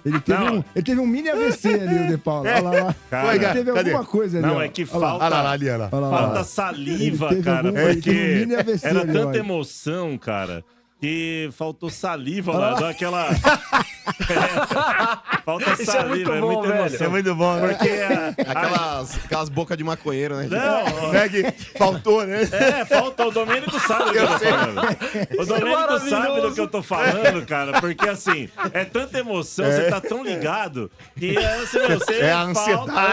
Ele teve um mini AVC ali, o De Paula. Olha lá. Cara, ele teve alguma coisa ali. Não, é que falta... Olha lá, ali, olha lá. Falta saliva, cara, porque era tanta emoção, cara, que faltou saliva lá, dá aquela... Falta saliva, é muita emoção. É muito bom, né? Porque aquelas bocas de maconheiro, né? Não, é que faltou, né? Faltou. O Domênico sabe do que eu tô falando. O Domênico sabe do que eu tô falando, cara, porque assim, é tanta emoção, você tá tão ligado, que você É a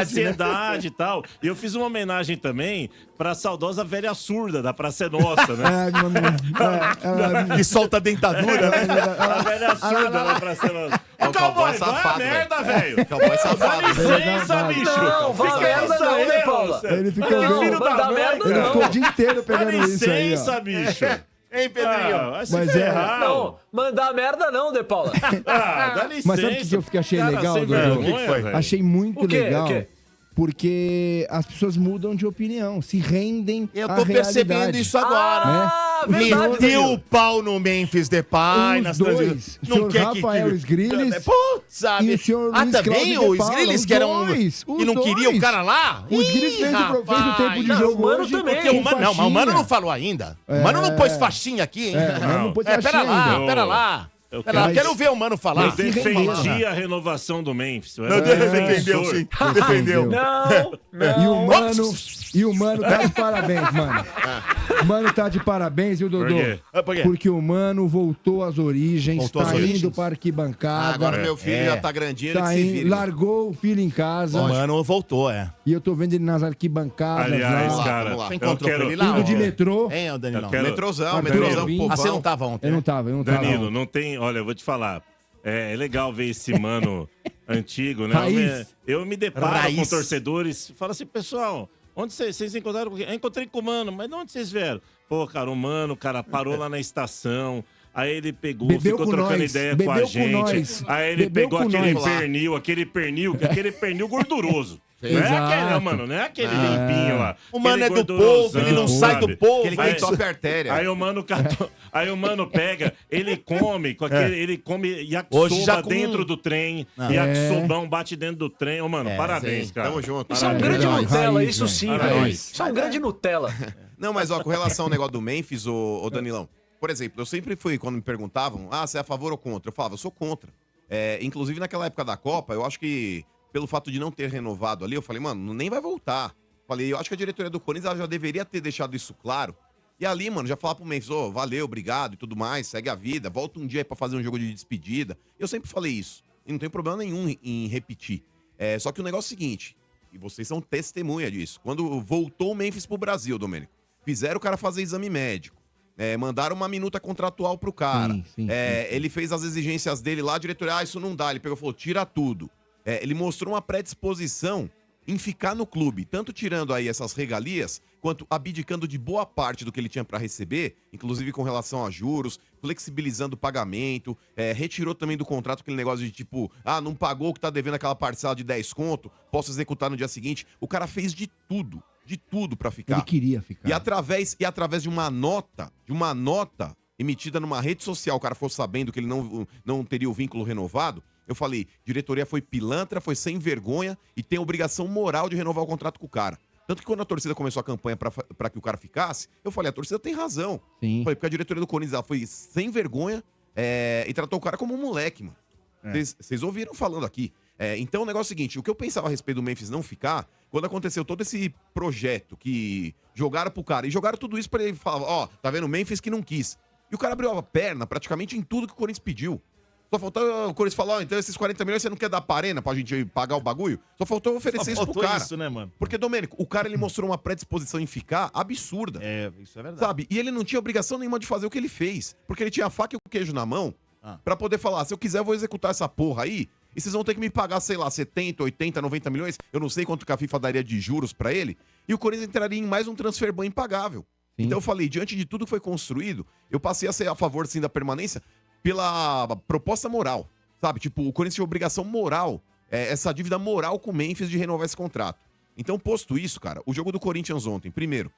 ansiedade e tal. E eu fiz uma homenagem também pra saudosa velha surda da Praça é Nossa, né? Que solta a dentadura, né? A velha surda da Praça é Nossa. O cowboy safado, vai a merda, velho. Cowboy safado. Dá licença, bicho. Não, vai a merda não, né, Paula? Ele ficou Filho da mãe, Ele ficou o dia inteiro pegando isso aí, ó. licença, bicho. Hein, Pedrinho? Vai se ferrar. Não, mandar merda não, De Paula. Dá licença. Mas sabe o que eu achei Cara, legal, sem Dudu? vergonha, O que foi? velho. Achei muito O quê? legal. O quê? Porque as pessoas mudam de opinião, se rendem Eu à tô percebendo realidade. isso agora. Verdade, Meteu Danilo. o pau no Memphis Depay. Os dois, o senhor Rafael Sgrillis Putz, sabe? e o senhor Ah, Luiz também Cláudio o de Paula, Sgrillis os que era um... dois, E não os queria o dois. cara lá? O Sgrillis fez o tempo de Não, jogo o Mano hoje. também. Porque o com Mano, não, mas o Mano faixinha. não falou ainda. O Mano não pôs faixinha aqui, hein? É, o Mano não pôs Pera faixinha lá, ainda. pera lá. Eu Pera lá, quero- quero ver o Mano falar. Eu defendi a renovação do Memphis. Eu Não, era defendeu, sim. Defendeu. Não, E o Mano tá de parabéns, mano. O Mano tá de parabéns, viu, Dodô? Por quê? Por quê? Porque o Mano voltou às origens, Voltou às tá origens? indo para arquibancada. Agora meu filho já tá grandinho, ele Tá que se indo, vira. largou o filho em casa. O Mano voltou, é. E eu tô vendo ele nas arquibancadas Aliás, lá. cara, vamos lá. Você eu encontrou quero... com ele lá? Indo de ó? metrô. Hein, ô Danilão? Eu quero- Metrozão, Danilo. povão. Ah, você não tava ontem? Eu não tava. Danilo, não tem... Olha, eu vou te falar. É legal ver esse mano antigo, né? Raiz. Eu me deparo Raiz. com torcedores. Fala assim, pessoal, onde vocês encontraram? Eu encontrei com o mano, mas de onde vocês vieram? Pô, cara, o mano, cara, parou lá na estação. Aí ele pegou, Bebeu ficou com trocando nós, ideia com bebeu a com gente. nós, Aí ele bebeu pegou com aquele nós. aquele pernil gorduroso. Não é Exato. aquele, mano, não é aquele limpinho lá. O mano Aquele é do povo, ele não gordurosão, sai do sabe? povo. Ele Aí- que tope a artéria. Aí o mano pega, ele come com aquele, ele come Hoje yakisoba já com- dentro do trem, Ah. yakisobão bate dentro do trem. Ô, mano, parabéns, Sim, cara. tamo junto. Isso é um Parabéns. grande Raiz, Nutella, raiz, isso sim, velho. velho. Raiz. Isso é um grande Nutella. Não, mas ó, com relação ao negócio do Memphis, ô Danilão, por exemplo, eu sempre fui, quando me perguntavam, você é a favor ou contra? Eu falava, eu sou contra. Inclusive naquela época da Copa, eu acho que pelo fato de não ter renovado ali, eu falei, mano, nem vai voltar. Falei, eu acho que a diretoria do Corinthians ela já deveria ter deixado isso claro. E ali, mano, já falar pro Memphis, valeu, obrigado e tudo mais, segue a vida, volta um dia aí pra fazer um jogo de despedida. Eu sempre falei isso. E não tem problema nenhum em repetir. Só que o negócio é o seguinte, e vocês são testemunha disso. Quando voltou o Memphis pro Brasil, Domênico, fizeram o cara fazer exame médico. Mandaram uma minuta contratual pro cara. Sim. Ele fez as exigências dele lá, a diretoria, isso não dá. Ele pegou e falou, tira tudo. Ele mostrou uma predisposição em ficar no clube, tanto tirando aí essas regalias, quanto abdicando de boa parte do que ele tinha para receber, inclusive com relação a juros, flexibilizando o pagamento, retirou também do contrato aquele negócio de tipo, não pagou o que tá devendo aquela parcela de 10 conto, posso executar no dia seguinte. O cara fez de tudo para ficar. Ele queria ficar. E através de uma nota emitida numa rede social, o cara ficou sabendo que ele não teria o vínculo renovado, eu falei, diretoria foi pilantra, foi sem vergonha e tem obrigação moral de renovar o contrato com o cara. Tanto que quando a torcida começou a campanha pra que o cara ficasse, eu falei, a torcida tem razão. Sim. Falei, porque a diretoria do Corinthians ela foi sem vergonha e tratou o cara como um moleque, mano. Vocês ouviram falando aqui. Então o negócio é o seguinte, o que eu pensava a respeito do Memphis não ficar, quando aconteceu todo esse projeto que jogaram pro cara, e jogaram tudo isso pra ele falar, tá vendo, o Memphis que não quis. E o cara abriu a perna praticamente em tudo que o Corinthians pediu. Só faltou o Corinthians falar, então esses 40 milhões você não quer dar pra Arena pra gente pagar o bagulho? Só faltou oferecer isso pro cara. Isso, né, mano? Porque, Domênico, o cara ele mostrou uma predisposição em ficar absurda. Isso é verdade. Sabe? E ele não tinha obrigação nenhuma de fazer o que ele fez. Porque ele tinha a faca e o queijo na mão pra poder falar, se eu quiser eu vou executar essa porra aí e vocês vão ter que me pagar, sei lá, 70, 80, 90 milhões. Eu não sei quanto que a FIFA daria de juros pra ele. E o Corinthians entraria em mais um transfer ban impagável. Sim. Então eu falei, diante de tudo que foi construído, eu passei a ser a favor, sim, da permanência pela proposta moral. Sabe? Tipo, o Corinthians tinha obrigação moral, essa dívida moral com o Memphis de renovar esse contrato. Então, posto isso, cara, o jogo do Corinthians ontem, primeiro,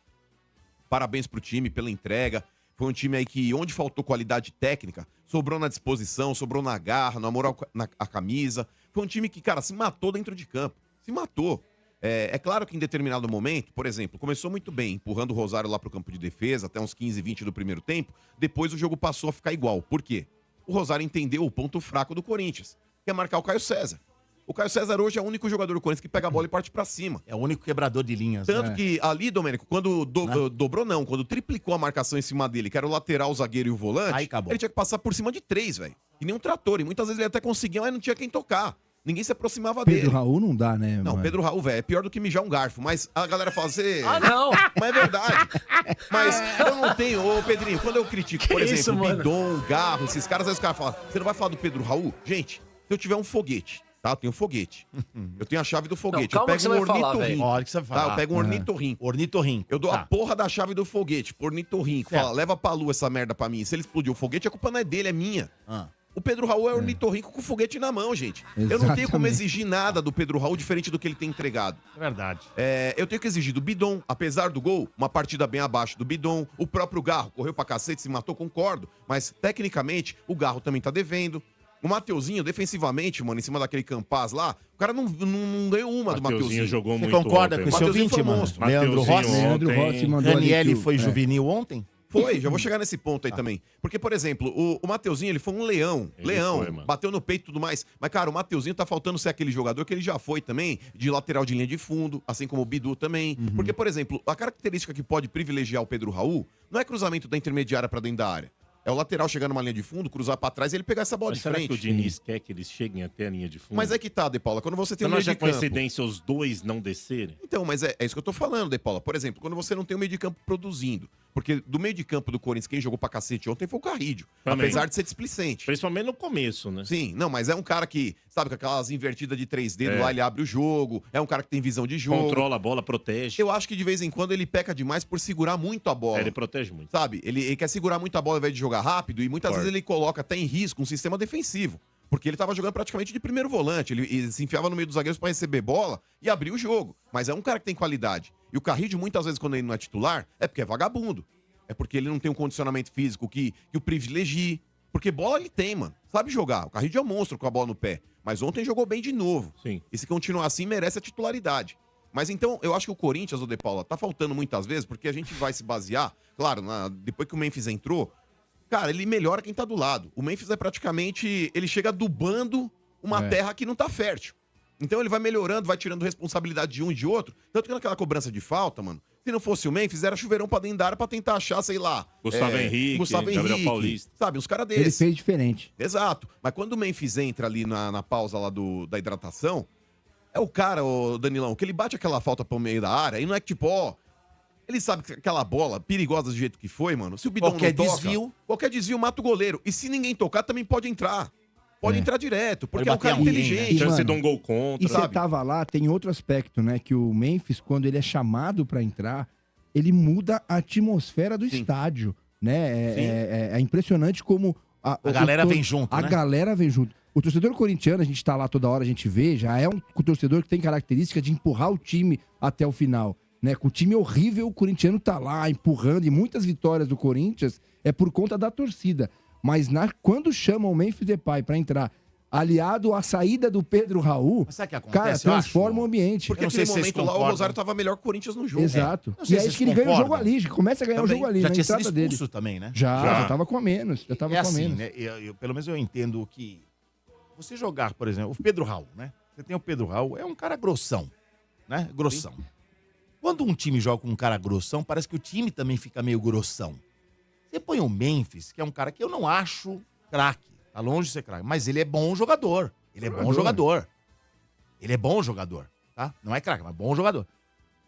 parabéns pro time pela entrega, Foi um time aí que, onde faltou qualidade técnica, sobrou na disposição, sobrou na garra, no amor à camisa. Foi um time que, cara, se matou dentro de campo. Se matou. É claro que em determinado momento, por exemplo, começou muito bem, empurrando o Rosário lá pro campo de defesa, até uns 15, 20 do primeiro tempo. Depois o jogo passou a ficar igual. Por quê? O Rosário entendeu o ponto fraco do Corinthians, que é marcar o Caio César. O Caio César hoje é o único jogador do Corinthians que pega a bola e parte pra cima. É o único quebrador de linhas. Tanto que ali, Domênico, quando dobrou não, quando triplicou a marcação em cima dele, que era o lateral, o zagueiro e o volante, Aí acabou. ele tinha que passar por cima de 3, velho. Que nem um trator. E muitas vezes ele até conseguia, mas não tinha quem tocar. Ninguém se aproximava Pedro dele. Raul não dá, né? Não, mano? Pedro Raul, velho, é pior do que mijar um garfo. Mas a galera fala assim... Ah, não! Mas é verdade. Mas eu não tenho... Ô, Pedrinho, quando eu critico, por exemplo, isso, mano? Bidon, Garro, esses caras, aí os caras falam, você não vai falar do Pedro Raul? Gente, se eu tiver um foguete, tá? Eu tenho um foguete. Eu tenho a chave do foguete. Não, calma eu que você pego um vai falar, ornitorrinco. Olha o que você vai Tá? falar. Eu pego um ornitorrinco. Ornitorrinco. Eu dou Tá. a porra da chave do foguete pro ornitorrinco. Certo. Fala, leva pra lua essa merda pra mim. Se ele explodir o foguete, a culpa não é dele, é minha. Ah. O Pedro Raul é ornitorrinco com o foguete na mão, gente. Eu não tenho como Exatamente. exigir nada do Pedro Raul diferente do que ele tem entregado. É verdade. Eu tenho que exigir do Bidon, apesar do gol, uma partida bem abaixo do Bidon. O próprio Garro correu pra cacete, se matou, concordo. Mas, tecnicamente, o Garro também tá devendo. O Mateuzinho, defensivamente, mano, em cima daquele Campaz lá, o cara não ganhou uma do Mateuzinho Mateuzinho. jogou Você muito concorda ontem. com esse Mateuzinho ouvinte, foi mano? monstro. Leandro Mateuzinho Rossi? Leandro ontem. Rossi mandou ali Daniele que o- foi juvenil ontem? Foi, já vou chegar nesse ponto aí também. Porque, por exemplo, o Mateuzinho, ele foi um leão. Ele leão, foi, mano. bateu no peito e tudo mais. Mas, cara, o Mateuzinho tá faltando ser aquele jogador que ele já foi também, de lateral de linha de fundo, assim como o Bidu também. Porque, por exemplo, a característica que pode privilegiar o Pedro Raul não é cruzamento da intermediária pra dentro da área. É o lateral chegar numa linha de fundo, cruzar pra trás e ele pegar essa bola Mas de será frente. que o Diniz quer que eles cheguem até a linha de fundo? Mas é que tá, De Paula, quando você tem Então um não meio é de campo... coincidência os dois não descerem? Então, mas é isso que eu tô falando, De Paula. Por exemplo, quando você não tem o meio de campo produzindo. Porque do meio de campo do Corinthians, quem jogou pra cacete ontem foi o Carrídio. Também. Apesar de ser displicente. Principalmente no começo, né? Sim, não, mas é um cara que, sabe, com aquelas invertidas de 3 dedos lá, ele abre o jogo. É um cara que tem visão de jogo. Controla a bola, protege. Eu acho que de vez em quando ele peca demais por segurar muito a bola. Ele protege muito. Sabe? Ele quer segurar muito a bola ao invés de jogar rápido e muitas Concordo. vezes ele coloca até em risco um sistema defensivo. Porque ele tava jogando praticamente de primeiro volante. Ele se enfiava no meio dos zagueiros pra receber bola e abrir o jogo. Mas é um cara que tem qualidade. E o Carrídio, muitas vezes, quando ele não é titular, é porque é vagabundo. É porque ele não tem um condicionamento físico que o privilegie. Porque bola ele tem, mano. Sabe jogar. O Carrídio é um monstro com a bola no pé. Mas ontem jogou bem de novo. Sim. E se continuar assim, merece a titularidade. Mas então, eu acho que o Corinthians, ô De Paula, tá faltando muitas vezes, porque a gente vai se basear, claro, depois que o Memphis entrou, cara, ele melhora quem tá do lado. O Memphis é praticamente, ele chega adubando uma terra que não tá fértil. Então ele vai melhorando, vai tirando responsabilidade de um e de outro. Tanto que naquela cobrança de falta, mano, se não fosse o Memphis, era chuveirão pra dentro da área pra tentar achar, sei lá... Gustavo Henrique, Gabriel Paulista. Sabe, uns caras Ele desses. fez diferente. Exato. Mas quando o Memphis entra ali na pausa lá da hidratação, é o cara, o Danilão, que ele bate aquela falta pro meio da área e não é que tipo, ó... Ele sabe que aquela bola, perigosa do jeito que foi, mano, se o Bidon Qualquer não toca... desvio. Qualquer desvio mata o goleiro. E se ninguém tocar, também pode entrar. Pode entrar direto, porque Pode é um cara bater alguém, inteligente. né? Chance mano, de um gol E contra. você sabe? tava lá, tem outro aspecto, né? Que o Memphis, quando ele é chamado pra entrar, ele muda a atmosfera do Sim. estádio, né? É impressionante como... A galera vem junto, A né? galera vem junto. O torcedor corintiano, a gente tá lá toda hora, a gente vê, já é um torcedor que tem característica de empurrar o time até o final, né? Com o time horrível, o corintiano tá lá empurrando, e muitas vitórias do Corinthians é por conta da torcida. Mas quando chamam o Memphis Depay pra entrar, aliado à saída do Pedro Raul, Mas sabe o que acontece? cara, Eu transforma acho? o ambiente. Porque Eu não sei naquele se vocês momento lá o concordam. Rosário tava melhor que o Corinthians no jogo. Exato. Não sei E se aí vocês que ele ganha o jogo concordam. ali, que começa a ganhar Também. o jogo ali, Já na tinha sido entrada dele. expulso também, né? Já tava com a menos. Já tava É com a assim, menos. né? Pelo menos eu entendo que você jogar, por exemplo, o Pedro Raul, né? Você tem o Pedro Raul, é um cara grossão, né? Grossão. Quando um time joga com um cara grossão, parece que o time também fica meio grossão. Você põe o Memphis, que é um cara que eu não acho craque, tá longe de ser craque, mas ele é bom jogador. Ele é bom jogador. Ele é bom jogador, tá? Não é craque, mas bom jogador.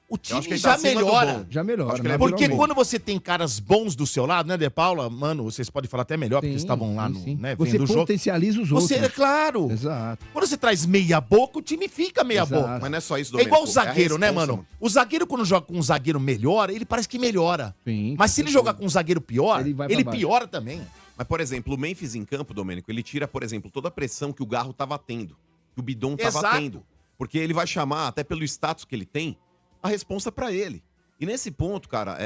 O time acho que ele já tá acima do melhora. bom. Já melhora. Acho que ele é Porque naturalmente. quando você tem caras bons do seu lado, né, De Paula? Mano, vocês podem falar até melhor, porque Sim, estavam lá sim, no, sim. né, Você vendo o jogo. potencializa os Você, é outros. claro. Exato. Quando você traz meia boca, o time fica meia Exato. boca. Mas não é só isso, É igual o Domênico, zagueiro, a né, responsa, mano? O zagueiro, quando joga com um zagueiro melhor, ele parece que melhora. Sim, Mas se ele jogar com um zagueiro pior, Ele vai pra ele baixo. piora também. Mas, por exemplo, o Memphis em campo, Domênico, ele tira, por exemplo, toda a pressão que o Garro tava tendo, que o Bidon tava Exato. tendo. Porque ele vai chamar, até pelo status que ele tem, a responsa pra ele. E nesse ponto, cara,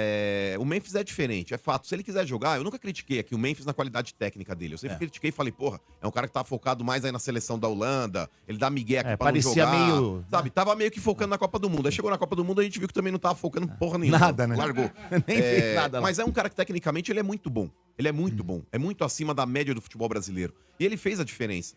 o Memphis é diferente, é fato. Se ele quiser jogar, eu nunca critiquei aqui o Memphis na qualidade técnica dele. Eu sempre critiquei e falei, porra, é um cara que tá focado mais aí na seleção da Holanda, ele dá migué aqui pra não parecia jogar. meio- Sabe, tava meio que focando na Copa do Mundo. Aí chegou na Copa do Mundo, a gente viu que também não tava focando porra nenhuma. Nada, né? Largou. Nem fez nada lá. Mas é um cara que tecnicamente ele é muito bom. Ele é muito bom. É muito acima da média do futebol brasileiro. E ele fez a diferença.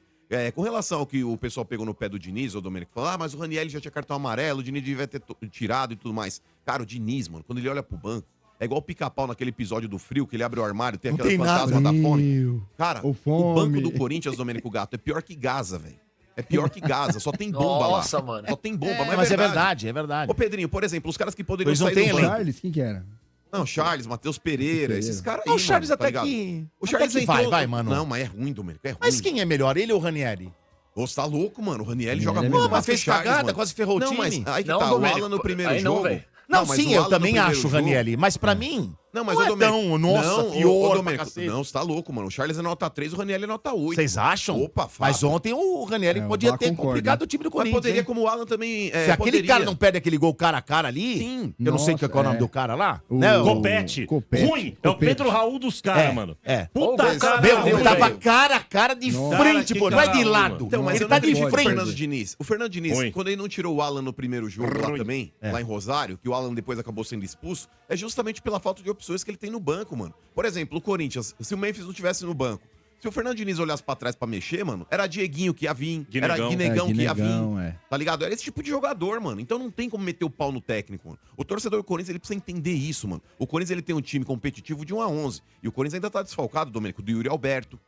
Com relação ao que o pessoal pegou no pé do Diniz, o Domênico falou, mas o Ranieri já tinha cartão amarelo, o Diniz devia ter tirado e tudo mais. Cara, o Diniz, mano, quando ele olha pro banco, é igual o Pica-Pau naquele episódio do Frio, que ele abre o armário, tem aquele fantasma da fome. Cara, o banco do Corinthians, Domênico Gato, é pior que Gaza, velho. É pior que Gaza, só tem bomba lá. Nossa, mano. Só tem bomba, Mas é verdade, é verdade. Ô, Pedrinho, por exemplo, os caras que poderiam Eles não sair têm do elenco. banco. Charles, quem que era? Não, Charles, Matheus Pereira, esses caras aí, Não, o Charles mano, tá até ligado? que... O Charles até que entrou... vai, mano. Não, mas é ruim, Domênico, é ruim. Mas quem é melhor, ele ou o Ranieri? Ô, você tá louco, mano. O Ranieri Ranieri joga é muito melhor. mais Mas fez que o Charles, cagada, mano. quase ferrou o Não, time. mas aí que Não, tá, o Domênico, Alan no primeiro aí não, jogo... velho. Não, mas sim, o eu Alan no também primeiro acho o jogo- Ranieri. Mas pra mim, Não, mas não o é Domênico... tão, nossa, não, pior pra Domênico, cacete. não, você tá louco, mano. O Charles é nota 3, o Ranieri é nota 8. Vocês acham? Opa, Mas fato. ontem o Ranieri É, o podia Bá ter concorda. complicado o time do Mas Corinthians. poderia, hein? como o Alan também... Se aquele poderia. cara não perde aquele gol cara a cara ali, Sim. eu não sei qual é o nome Nossa, do cara lá. O- Né, o- Copete. Copete. Ruim. É o Copete. Pedro Raul dos caras, mano. É. Puta Ô, cara. Meu, Meu, ele tava velho. cara a cara de Nossa. frente, Cara, pô. que Não é de caralho, lado. mano. Então, mas Ele eu tá não de critico o frente. Fernando Diniz. O Fernando Diniz, Ruim. quando ele não tirou o Alan no primeiro jogo lá Ruim. também, lá em Rosário, que o Alan depois acabou sendo expulso, é justamente pela falta de opções que ele tem no banco, mano. Por exemplo, o Corinthians, se o Memphis não tivesse no banco, se o Fernando Diniz olhasse pra trás pra mexer, mano, era Dieguinho que ia vir, era Guinegão. Guinegão que ia vir. é. Tá ligado? Era esse tipo de jogador, mano. Então não tem como meter o pau no técnico, mano. O torcedor do Corinthians, ele precisa entender isso, mano. O Corinthians, ele tem um time competitivo de 1 a 11. E o Corinthians ainda tá desfalcado, Domênico, do Yuri Alberto,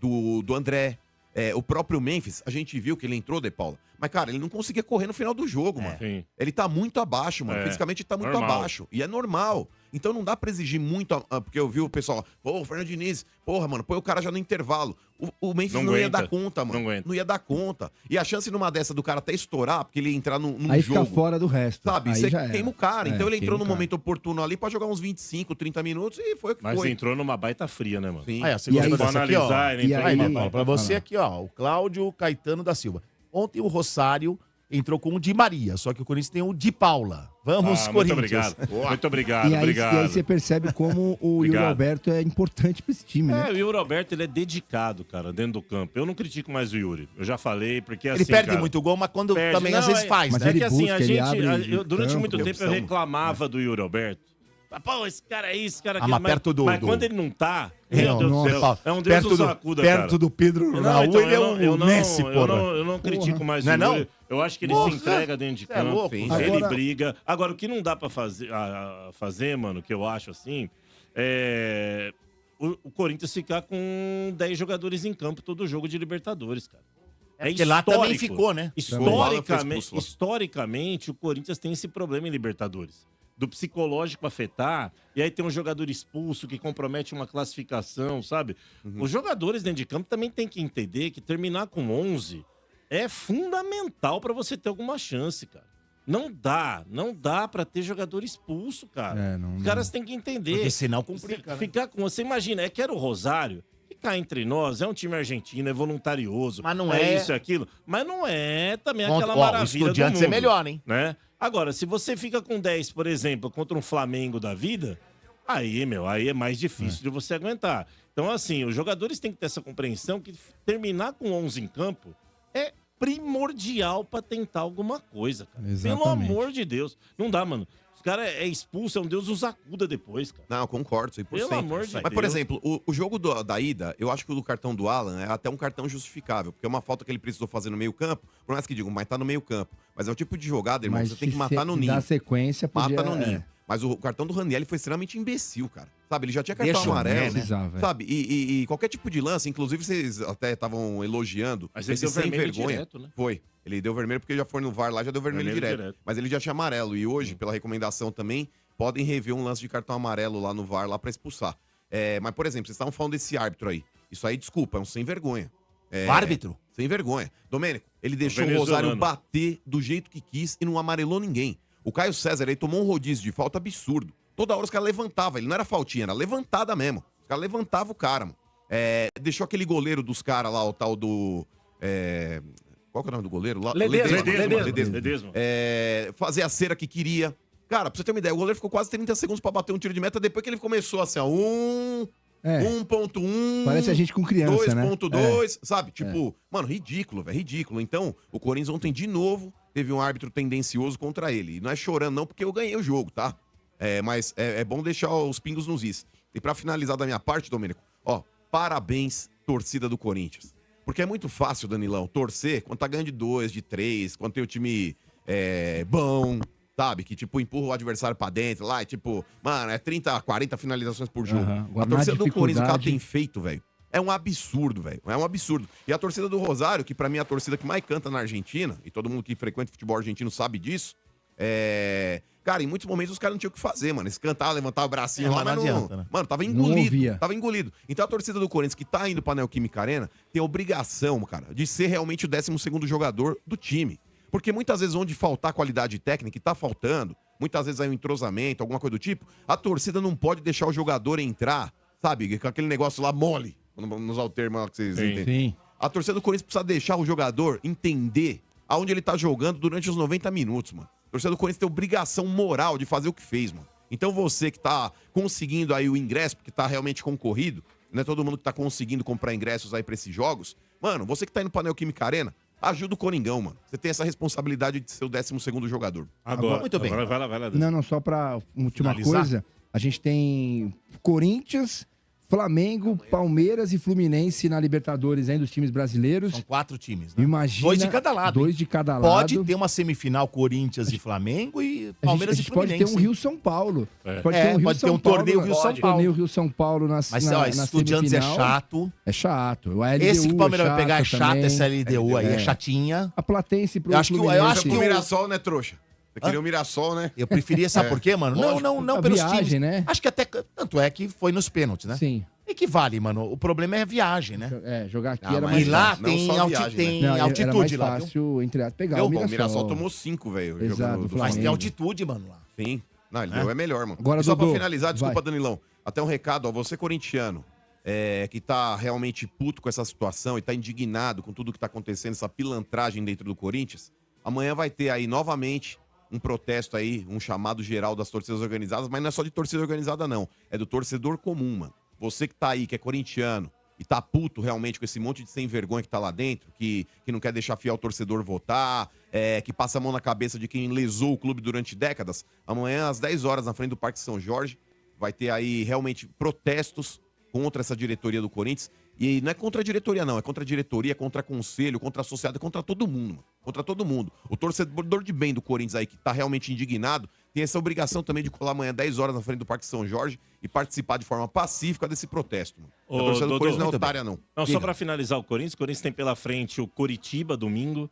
do André. O próprio Memphis, a gente viu que ele entrou, De Paula. Mas, cara, ele não conseguia correr no final do jogo, mano. Sim. Ele tá muito abaixo, mano. É, Fisicamente ele tá muito normal. abaixo. E é normal. Então não dá pra exigir muito, porque eu vi o pessoal, pô, o Fernando Diniz, porra, mano, põe o cara já no intervalo. O Memphis Não não ia aguenta. dar conta, mano. Não aguenta. ia dar conta. E a chance numa dessa do cara até estourar, porque ele entrar num Aí jogo... fica fora do resto. Sabe, Aí você já queima era. o cara. Então ele entrou queima no o cara. momento oportuno ali pra jogar uns 25, 30 minutos e foi o que Mas foi. entrou numa baita fria, né, mano? Sim. Aí, a segunda E aí- dessa Vou aqui, ó. analisar, ele E entrou aí- numa Ó, baita pra você Fala. aqui, ó, o Cláudio Caetano da Silva. Ontem o Rosário entrou com o Di Maria, só que o Corinthians tem o Di Paula. Vamos, Muito Corinthians. obrigado. Muito obrigado, E aí, obrigado. e aí você percebe como o Yuri Obrigado. Alberto é importante pra esse time, né? O Yuri Alberto, ele é dedicado, cara, dentro do campo. Eu não critico mais o Yuri. Eu já falei, porque Ele assim, perde cara, muito gol, mas quando perde. também Não, às vezes é- faz, mas né? É que assim, busca, a ele gente, abre durante campo, muito tempo eu opção. reclamava do Yuri Alberto. Pô, esse cara é isso, esse cara é Ah, aquilo. mas perto do- mas do- quando ele não tá, meu Deus do céu, Paulo, é um Deus perto nos do, acuda, perto cara. do Pedro Não, Raul, então, ele é um Messi, porra. eu não critico mais Não é o não? Yuri. Eu acho que ele Porra, se entrega dentro de cê é campo. louco, ele velho. briga. Agora, o que não dá pra fazer, mano, que eu acho assim, é o Corinthians ficar com 10 jogadores em campo todo jogo de Libertadores, cara. É porque lá também ficou, né? O Alan foi expulso lá. Historicamente, o Corinthians tem esse problema em Libertadores. Do psicológico afetar, e aí tem um jogador expulso que compromete uma classificação, sabe? Os jogadores dentro de campo também tem que entender que terminar com 11 é fundamental pra você ter alguma chance, cara. Não dá pra ter jogador expulso, cara. É, não- Os caras têm que entender. Porque senão complica, né? Ficar com você, imagina, que era o Rosário, ficar entre nós, é um time argentino, é voluntarioso, Mas não é- isso e aquilo, mas não é também Ontem, aquela ó, o maravilha do Estudiantes mundo, é melhor, hein? né? Agora, se você fica com 10, por exemplo, contra um Flamengo da vida, aí é mais difícil de você aguentar. Então, assim, os jogadores têm que ter essa compreensão que terminar com 11 em campo é primordial pra tentar alguma coisa, cara. Pelo Exatamente. amor de Deus. Não dá, mano. Os caras é expulso, é um Deus os acuda depois, cara. Não, eu concordo, 100%. Pelo amor de Mas, por Deus. exemplo, o jogo da ida, eu acho que o do cartão do Alan é até um cartão justificável, porque é uma falta que ele precisou fazer no meio-campo, por mais que digam, mas tá no meio-campo. Mas é o tipo de jogada, irmão, que você tem que matar no ninho. Dá sequência, podia... Mata no ninho. é. Mas o cartão do Ranieri foi extremamente imbecil, cara. Sabe, ele já tinha cartão Deixa o amarelo. né? Precisava, é. Sabe, e qualquer tipo de lance, inclusive vocês até estavam elogiando. Mas ele esse deu sem vermelho vergonha. direto, né? Foi. Ele deu vermelho porque já foi no VAR lá, já deu vermelho, Vermelho direto. direto. Mas ele já tinha amarelo. E hoje, pela recomendação também, podem rever um lance de cartão amarelo lá no VAR lá pra expulsar. Mas, por exemplo, vocês estavam falando desse árbitro aí. Isso aí, desculpa, é um sem vergonha. O árbitro? Sem vergonha. Domênico, ele deixou o venezuelano. Rosário bater do jeito que quis e não amarelou ninguém. O Caio César aí tomou um rodízio de falta absurdo. Toda hora os caras levantavam. Ele não era faltinha, era levantada mesmo. Os caras levantavam o cara, mano. Deixou aquele goleiro dos caras lá, o tal do... qual que é o nome do goleiro? Lá? Ledesma. Ledesma. Fazer a cera que queria. Cara, pra você ter uma ideia, o goleiro ficou quase 30 segundos pra bater um tiro de meta, depois que ele começou assim, ó, 1.1... Parece a gente com criança, né? 2.2, sabe? Tipo, mano, ridículo, velho, ridículo. Então, o Corinthians ontem, de novo, teve um árbitro tendencioso contra ele. E não é chorando não, porque eu ganhei o jogo, tá? Mas é bom deixar os pingos nos is. E pra finalizar da minha parte, Domênico, ó, parabéns, torcida do Corinthians. Porque é muito fácil, Danilão, torcer quando tá ganhando de 2, de 3, quando tem o time bom, sabe? Que, tipo, empurra o adversário pra dentro lá e, tipo, mano, é 30, 40 finalizações por jogo. Agora, A torcida na do Corinthians, o que ela dificuldade- tem feito, velho, é um absurdo, velho. É um absurdo. E a torcida do Rosário, que pra mim é a torcida que mais canta na Argentina, e todo mundo que frequenta futebol argentino sabe disso, cara, em muitos momentos os caras não tinham o que fazer, mano. Eles cantavam, levantavam o bracinho lá, mas mas não não... adianta, né? Mano, tava Não engolido. ouvia. Tava engolido. Então a torcida do Corinthians, que tá indo pra Neoquímica Arena, tem a obrigação, cara, de ser realmente o 12º jogador do time. Porque muitas vezes onde faltar qualidade técnica, e tá faltando, muitas vezes aí um entrosamento, alguma coisa do tipo, a torcida não pode deixar o jogador entrar, sabe? Com aquele negócio lá mole. Vamos usar o termo lá que vocês entendem. Sim. A torcida do Corinthians precisa deixar o jogador entender aonde ele tá jogando durante os 90 minutos, mano. A torcida do Corinthians tem obrigação moral de fazer o que fez, mano. Então você que tá conseguindo aí o ingresso, porque tá realmente concorrido, não é todo mundo que tá conseguindo comprar ingressos aí pra esses jogos, mano, você que tá indo pra Neoquímica Arena, ajuda o Coringão, mano. Você tem essa responsabilidade de ser o 12º jogador. Agora, muito bem. Agora vai lá. Não, só pra última Finalizar? coisa. A gente tem Corinthians, Flamengo, Palmeiras e Fluminense na Libertadores ainda, dos times brasileiros. São 4 times, né? Imagina. 2 de cada lado. 2 de cada lado. Pode ter uma semifinal Corinthians e Flamengo e Palmeiras a gente e Fluminense. pode ter um Rio-São Paulo. Pode pode ter um torneio Rio-São Paulo. Torneio Rio-São Paulo na Mas, na, ó, na Estudiantes semifinal. é chato. É chato. A LDU Esse que o Palmeiras vai pegar é chato, também. essa LDU aí é chatinha. A Platense pro Eu acho que o- eu Fluminense. acho que O o- Mirassol, né, trouxa? Você queria o Mirassol, né? Eu preferia, sabe por quê, mano? Lógico. Não A pelos viagem, times. né? Acho que até, tanto é que foi nos pênaltis, né? Sim. Equivale, mano. O problema é a viagem, né? Jogar aqui Ah, era mas mais E lá fácil. Não tem, só viagem, tem Não, era mais altitude lá, viu? fácil, entre aspas, pegar Eu, o Pô, Mirassol. o Mirassol tomou 5, velho. Exato, jogando do do Mas tem Flamengo. altitude, mano, lá. Sim. Não, ele deu é melhor, mano. Agora, e só Dodô, pra finalizar, desculpa, vai. Danilão, até um recado, ó, você corintiano, que tá realmente puto com essa situação e tá indignado com tudo que tá acontecendo, essa pilantragem dentro do Corinthians, amanhã vai ter aí novamente um protesto aí, um chamado geral das torcidas organizadas, mas não é só de torcida organizada não, é do torcedor comum, mano. Você que tá aí, que é corintiano, e tá puto realmente com esse monte de sem vergonha que tá lá dentro, que não quer deixar fiel torcedor votar, que passa a mão na cabeça de quem lesou o clube durante décadas, amanhã às 10 horas na frente do Parque São Jorge, vai ter aí realmente protestos contra essa diretoria do Corinthians. E não é contra a diretoria, não. É contra a diretoria, contra conselho, contra a associada, contra todo mundo, mano. Contra todo mundo. O torcedor de bem do Corinthians aí, que tá realmente indignado, tem essa obrigação também de colar amanhã 10 horas na frente do Parque São Jorge e participar de forma pacífica desse protesto, mano. Ô, A torcida do Dodô, Corinthians não é muito otária, não. Não, Diga. só pra finalizar o Corinthians tem pela frente o Coritiba domingo.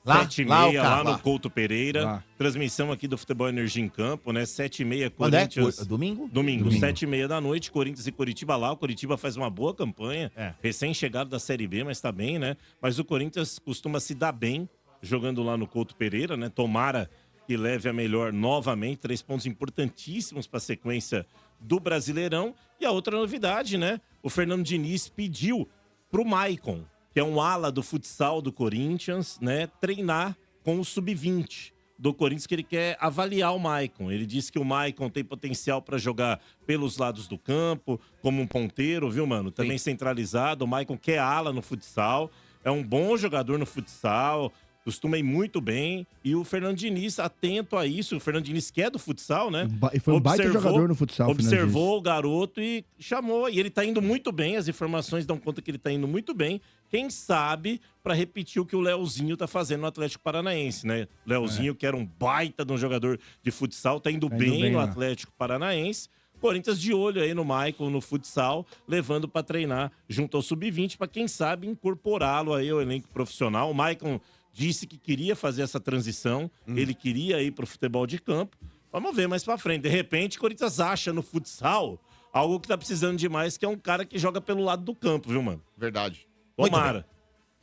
Lá? 7h30 Lá o lá, cara, no lá. Couto Pereira. Lá. Transmissão aqui do Futebol Energia em Campo, né? 7h30, Quando é? Corinthians. Domingo? Domingo, 7h30 da noite, Corinthians e Coritiba lá. O Coritiba faz uma boa campanha, recém-chegado da Série B, mas tá bem, né? Mas o Corinthians costuma se dar bem jogando lá no Couto Pereira, né? Tomara que leve a melhor novamente. 3 pontos importantíssimos para a sequência do Brasileirão. E a outra novidade, né? O Fernando Diniz pediu pro Maicon, que é um ala do futsal do Corinthians, né? Treinar com o Sub-20 do Corinthians, que ele quer avaliar o Maicon. Ele disse que o Maicon tem potencial para jogar pelos lados do campo, como um ponteiro, viu, mano? Também centralizado. O Maicon quer ala no futsal. É um bom jogador no futsal. Costuma ir muito bem. E o Fernando Diniz, atento a isso. O Fernando Diniz, que é do futsal, né? E foi um baita jogador no futsal. Observou o garoto e chamou. E ele tá indo muito bem. As informações dão conta que ele tá indo muito bem. Quem sabe para repetir o que o Leozinho tá fazendo no Atlético Paranaense, né? Leozinho, que era um baita de um jogador de futsal, tá indo bem no lá. Atlético Paranaense. Corinthians de olho aí no Maicon, no futsal, levando para treinar junto ao Sub-20, para quem sabe incorporá-lo aí ao elenco profissional. O Maicon disse que queria fazer essa transição, ele queria ir pro futebol de campo. Vamos ver mais pra frente. De repente, o Corinthians acha no futsal algo que tá precisando demais, que é um cara que joga pelo lado do campo, viu, mano? Verdade. Tomara.